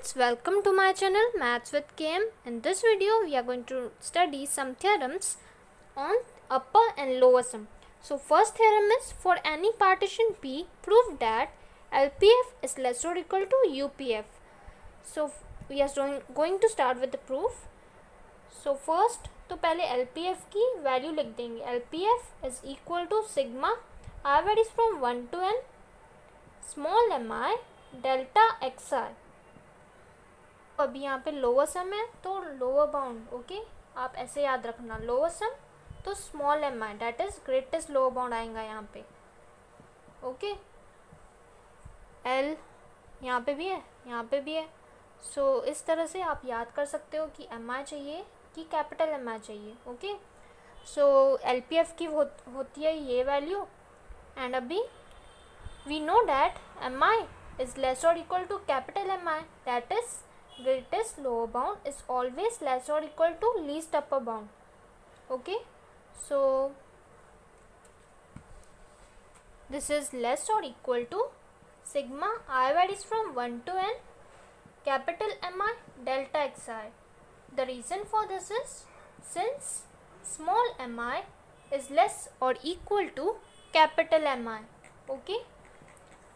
students, welcome to my channel Maths with KM. In this video we are going to study some theorems on upper and lower sum. So first theorem is, for any partition P, prove that LPF is less or equal to UPF. So we are going to start with the proof. So first तो पहले LPF की value लिख देंगे. LPF is equal to sigma I varies from 1 to n small mi delta X R. अभी यहाँ पे lower sum है तो लोअर बाउंड, ओके, आप ऐसे याद रखना, लोअर सम तो small M I that is greatest lower bound आएगा यहाँ पे, ओके. एल यहाँ पे भी है, यहाँ पे भी है. सो इस तरह से आप याद कर सकते हो कि एम आई चाहिए कि कैपिटल एम आई चाहिए, okay. So L P F की होती है ये वैल्यू. एंड अभी we know that M I is less or equal to capital MI, that is greatest lower bound is always less or equal to least upper bound, okay. So this is less or equal to sigma I varies from 1 to n capital MI delta xi. The reason for this is, since small mi is less or equal to capital MI, okay.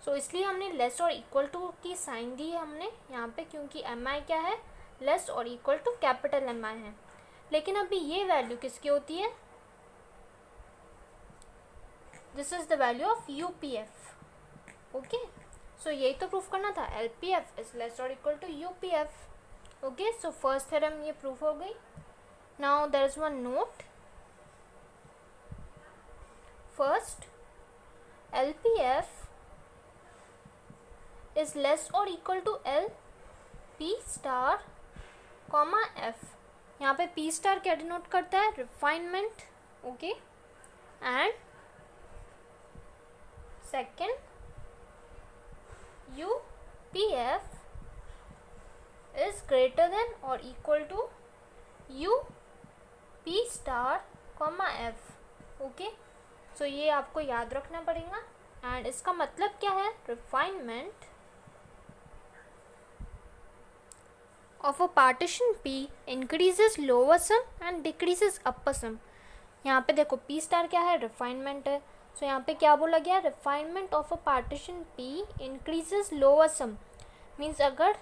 सो इसलिए हमने less और equal to की sign the है हमने यहाँ पे, क्योंकि M आई क्या है, लेस और equal to capital M I है. लेकिन अभी ये वैल्यू किसकी होती है, this is the value of U P F, okay. So यही तो प्रूफ करना था, L P F is less और equal to U P F, okay. So first theorem ये प्रूफ हो गई. Now there is one note. First, L P F is less or equal to L P star comma F. यहाँ पे P star क्या denote करता है, refinement, okay. And second, U P F is greater than or equal to U P star comma F, okay. So ये आपको याद रखना पड़ेगा. एंड इसका मतलब क्या है, refinement of a partition P increases lower sum and decreases upper sum. यहाँ पे देखो P स्टार क्या है, रिफाइनमेंट है. सो यहाँ पे क्या बोला गया, refinement of a partition P increases lower sum. Means अगर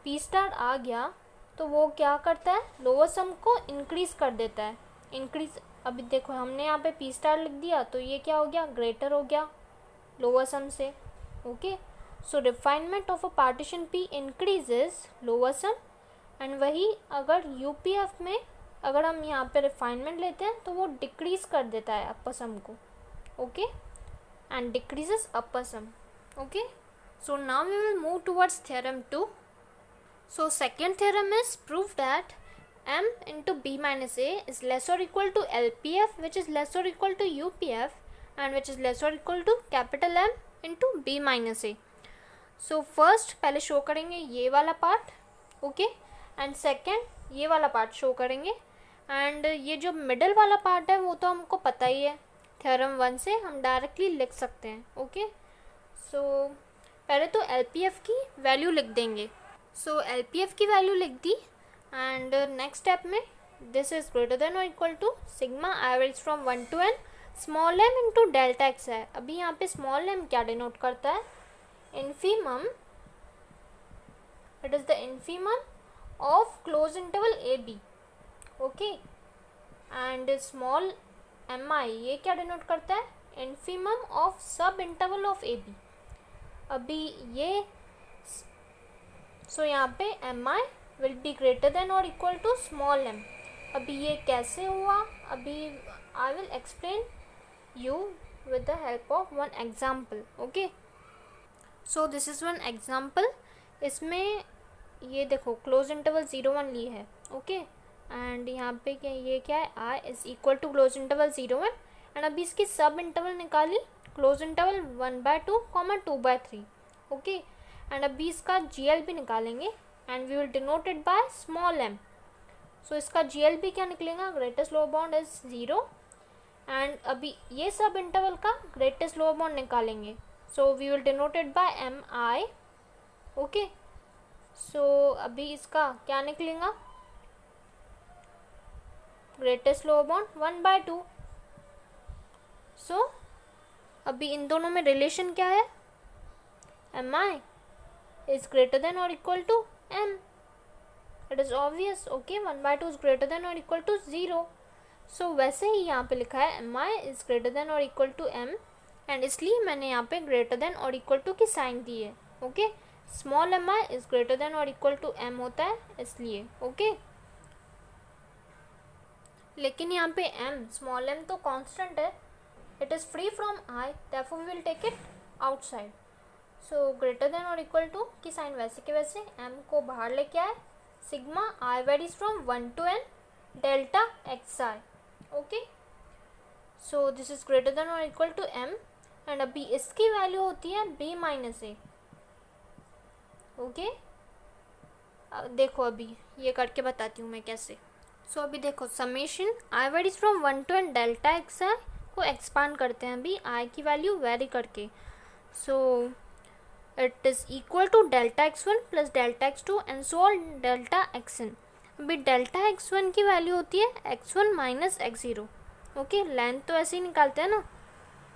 P स्टार आ गया तो वो क्या करता है, लोअर सम को इंक्रीज कर देता है. इंक्रीज, अभी देखो हमने यहाँ पे P स्टार लिख दिया तो ये क्या हो गया, ग्रेटर हो गया लोअर सम से, okay. So refinement of a partition P increases lower sum. And वही अगर यूपीएफ में अगर हम यहाँ पे रिफाइनमेंट लेते हैं तो वो डिक्रीज कर देता है अपर सम को, okay. And decreases upper sum, okay. So now we will move towards theorem 2. So second theorem is prove that m into b minus a is less or equal to LPF, which is less or equal to UPF, and which is less or equal to capital M into b minus a. So first पहले show करेंगे ये वाला part, okay. And second ये वाला part show करेंगे. And ये जो middle वाला पार्ट है वो तो हमको पता ही है, थ्योरम 1 से हम डायरेक्टली लिख सकते हैं, ओके. सो पहले तो LPF की वैल्यू लिख देंगे. सो LPF की वैल्यू लिख दी. एंड नेक्स्ट स्टेप में दिस इज ग्रेटर देन और equal to sigma I varies from 1 to n small m into delta X है. अभी यहाँ पे स्मॉल m क्या डिनोट करता है, infimum, it is the infimum of closed interval AB, okay. and small mi ये क्या डिनोट करता है, infimum of सब इंटरवल ऑफ AB. अभी ये सो यहाँ पे mi will be greater than or equal to small m. अभी ये कैसे हुआ, अभी I will explain you with the help of one example, okay. so this is one example. इसमें ये देखो क्लोज इंटरवल 0 1 ली है, ओके. एंड यहाँ पे क्या, ये क्या है, I is equal to close interval 0 1. And अभी इसकी सब इंटरवल निकाली, क्लोज इंटरवल 1/2 2/3, ओके. एंड अभी इसका GL भी निकालेंगे and we will denote it by small m. So इसका GL भी क्या निकलेगा, greatest lower bound is 0. And अभी ये सब इंटरवल का ग्रेटेस्ट लोअर बाउंड निकालेंगे. So we will denote it by MI, okay. So अभी इसका क्या निकलेगा, ग्रेटेस्ट लोअर बाउंड 1/2। सो अभी इन दोनों में रिलेशन क्या है, mi is greater than or equal to m. It is obvious, okay, 1/2 is greater than or equal to 0. So वैसे ही यहाँ पे लिखा है mi is greater than or equal to m, and इसलिए मैंने यहाँ पे greater than or equal to की साइन दी है, okay. Small mi is greater than or equal to m होता है इसलिए, ओके। लेकिन यहाँ पे m, स्मॉल m तो कांस्टेंट है, it is free from i, therefore we will take it outside. So greater than और इक्वल टू की साइन वैसे के वैसे, m को बाहर लेके आए, sigma i varies from 1 to n delta xi, okay. So this is greater than और इक्वल टू m, एंड अभी इसकी वैल्यू होती है b माइनस ए, ओके। देखो अभी ये करके बताती हूँ मैं कैसे। सो अभी देखो summation i varies from 1 to n delta xi को एक्सपांड करते हैं अभी i की वैल्यू वेरी करके। So it is equal to delta x1 plus delta x2 and so on delta xn। अभी डेल्टा x1 की वैल्यू होती है x1 minus x0, okay. Length तो ऐसे ही निकालते हैं ना,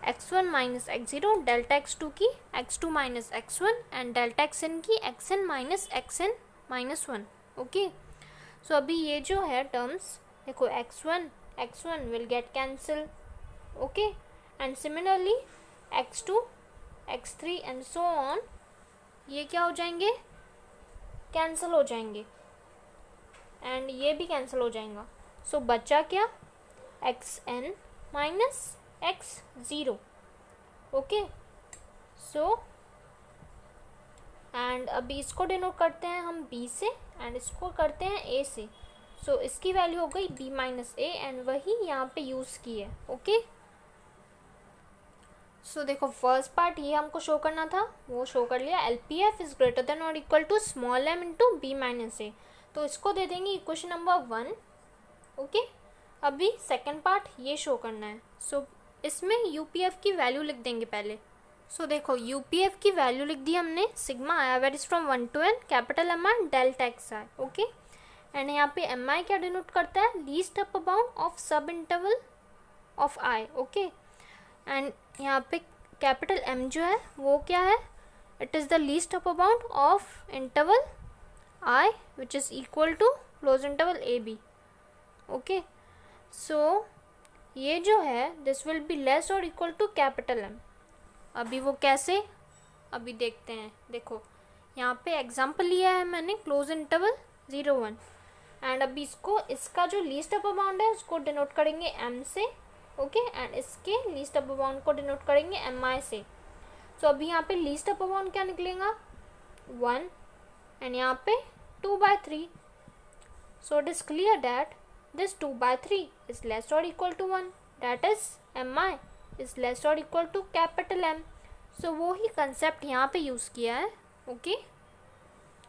x1 minus x0, delta x2 की x2 minus x1 and delta xn की xn minus xn minus 1, okay. So अभी ये जो है टर्म्स देखो x1 will get cancel, okay, and similarly x2 x3 and so on, ये क्या हो जाएंगे, कैंसिल हो जाएंगे, एंड ये भी कैंसिल हो जाएगा। सो बचा क्या, xn minus x0, okay. So and अभी इसको डिनोट करते हैं हम b से एंड इसको करते हैं a से। सो इसकी वैल्यू हो गई b माइनस a, एंड वही यहाँ पे यूज़ की है, ओके। सो देखो फर्स्ट पार्ट ये हमको शो करना था, वो शो कर लिया, LPF इज ग्रेटर देन और equal to small m into b minus A, तो इसको दे देंगे इक्वेशन नंबर 1, ओके। अभी सेकंड पार्ट ये शो करना है, सो इसमें UPF की वैल्यू लिख देंगे पहले। सो देखो UPF की वैल्यू लिख दी हमने, sigma i varies from 1 to n capital mi delta xi, okay. And यहाँ पे mi क्या डिनोट करता है, least upper bound of sub interval of i, okay. And यहाँ पे कैपिटल M जो है वो क्या है, it is the least upper bound of interval I which is equal to close interval AB, okay. So ये जो है दिस विल बी लेस और इक्वल टू कैपिटल M। अभी वो कैसे, अभी देखते हैं। देखो यहाँ पे एग्जाम्पल लिया है मैंने क्लोज इंटरवल 0-1, एंड अभी इसको इसका जो लीस्ट अपर बाउंड है उसको डिनोट करेंगे M से, ओके, एंड इसके लीस्ट अपर बाउंड को डिनोट करेंगे mi से। सो अभी यहाँ पे लीस्ट अपर बाउंड क्या निकलेगा, 1, एंड यहाँ पे 2/3। So it is clear that this 2/3 is less और equal to 1, that is mi is less और equal to capital M। So वो ही कंसेप्ट यहाँ पे यूज़ किया है, ओके।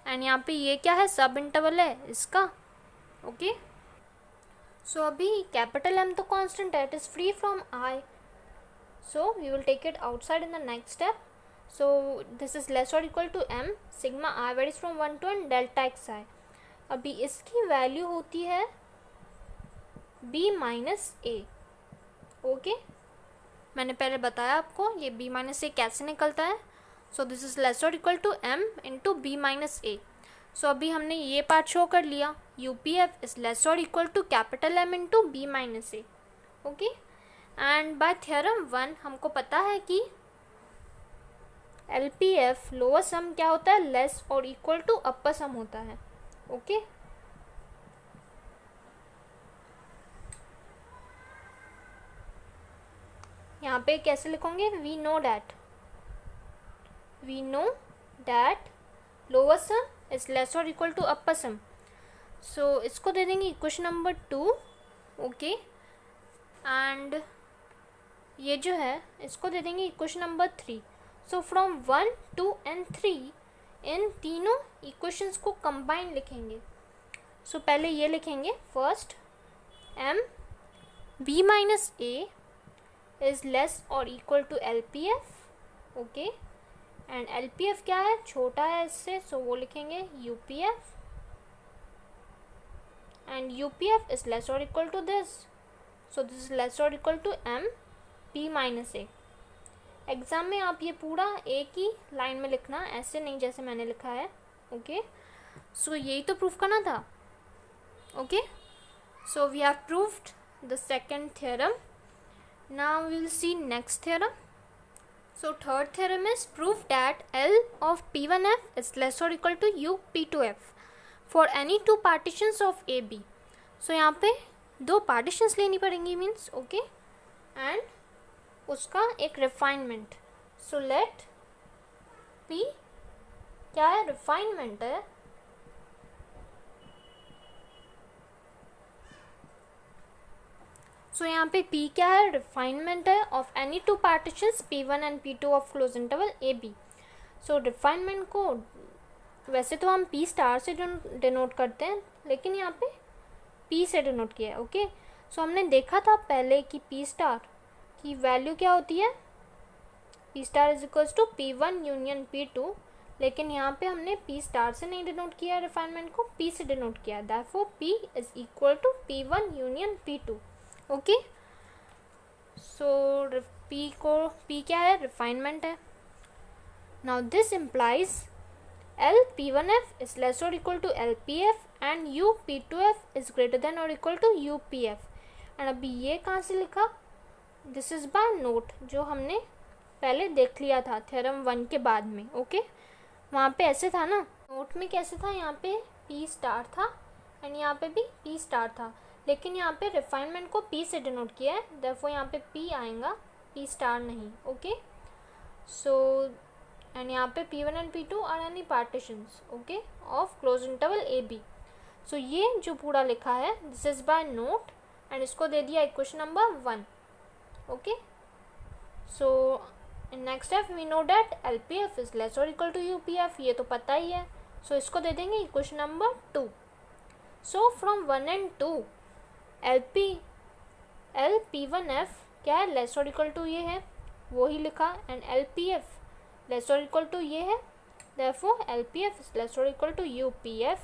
एंड यहाँ पे ये क्या है, सब इंटरवल है इसका, ओके। सो अभी कैपिटल M तो कांस्टेंट है, it is free from I, so we will take it outside in the next step. So this is less और equal to M, sigma I varies from 1 to n delta xi। अभी इसकी value होती है b minus A, okay. मैंने पहले बताया आपको ये b माइनस ए कैसे निकलता है। सो दिस इज लेस और equal to M into b minus A. So अभी हमने ये पार्ट शो कर लिया, UPF इज लेस और equal to capital M into b minus A, okay. And by theorem 1 हमको पता है कि LPF लोअर सम क्या होता है, लेस और इक्वल टू अपर सम होता है, ओके। यहाँ पे कैसे लिखोगे, we know that lower sum is less और equal to upper sum. So इसको दे देंगे इक्वेशन नंबर 2, ओके। एंड ये जो है इसको दे देंगे equation number 3। So from 1, 2 and 3 इन तीनों इक्वेशंस को कंबाइन लिखेंगे। सो पहले ये लिखेंगे first, M b minus a is less और equal to LPF, okay. And L P F क्या है, छोटा है इससे, सो वो लिखेंगे U P F, and U P F is less और equal to this, so this is less और equal to M P minus A. Exam में आप ये पूरा एक ही लाइन में लिखना, ऐसे नहीं जैसे मैंने लिखा है। ओके, सो यही तो प्रूफ करना था। Okay, so we have proved the second theorem. Now we will see next theorem. So third theorem is prove that L of P1F is less or equal to U P2F for any two partitions of AB. So यहाँ पे दो partitions लेनी पड़ेंगी means okay, and उसका एक refinement. So let P क्या है, refinement है, सो यहाँ पे P क्या है, रिफाइनमेंट है of any two partitions P1 and P2 of close interval AB। So refinement को वैसे तो हम P स्टार से डिनोट करते हैं, लेकिन यहाँ पे P से डिनोट किया है। ओके, सो हमने देखा था पहले कि P स्टार की वैल्यू क्या होती है, P star is equals to P1 union P2, लेकिन यहाँ पे हमने P स्टार से नहीं डिनोट किया रिफाइनमेंट को, P से डिनोट किया, therefore P is equal to P1 union P2। Okay, so P क्या है, रिफाइनमेंट है। Now this implies L P1F is less और equal to L PF and U P2F is greater than और equal to U PF। And अभी ये कहाँ से लिखा, दिस इज बाय नोट, जो हमने पहले देख लिया था थ्योरम 1 के बाद में। ओके, वहाँ पे ऐसे था ना, नोट में कैसे था, यहाँ पे P स्टार था एंड यहाँ पे भी P स्टार था, लेकिन यहाँ पे रिफाइनमेंट को P से डिनोट किया है, देयरफॉर यहाँ पे P आएगा, P स्टार नहीं। ओके, सो एंड यहाँ पे P1 and P2 are any partitions okay of close interval AB। सो ये जो पूरा लिखा है this is by note and इसको दे दिया equation number 1। Okay, so next step we know that LPF is less और इक्वल टू UPF, ये तो पता ही है, सो इसको दे देंगे equation number 2। So from 1 and 2 LP1F क्या है, लेस और इक्वल टू ये है, वो ही लिखा, एंड LPF लेस और इक्वल टू ये है, देयरफॉर LPF इज लेस और इक्वल टू UPF,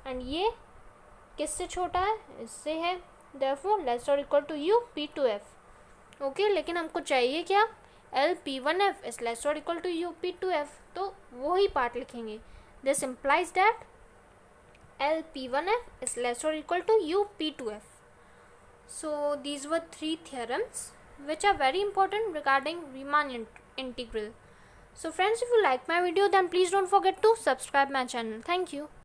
एंड ये किससे छोटा है, इससे है, देयरफॉर लेस और इक्वल टू UP2F। ओके, लेकिन हमको चाहिए क्या, LP1F इज लेस और इक्वल टू UP2F, तो वो ही पार्ट लिखेंगे। This implies that LP1F is less or equal to UP2F. So these were 3 theorems which are very important regarding Riemann integral. So friends, if you like my video then please don't forget to subscribe my channel. Thank you.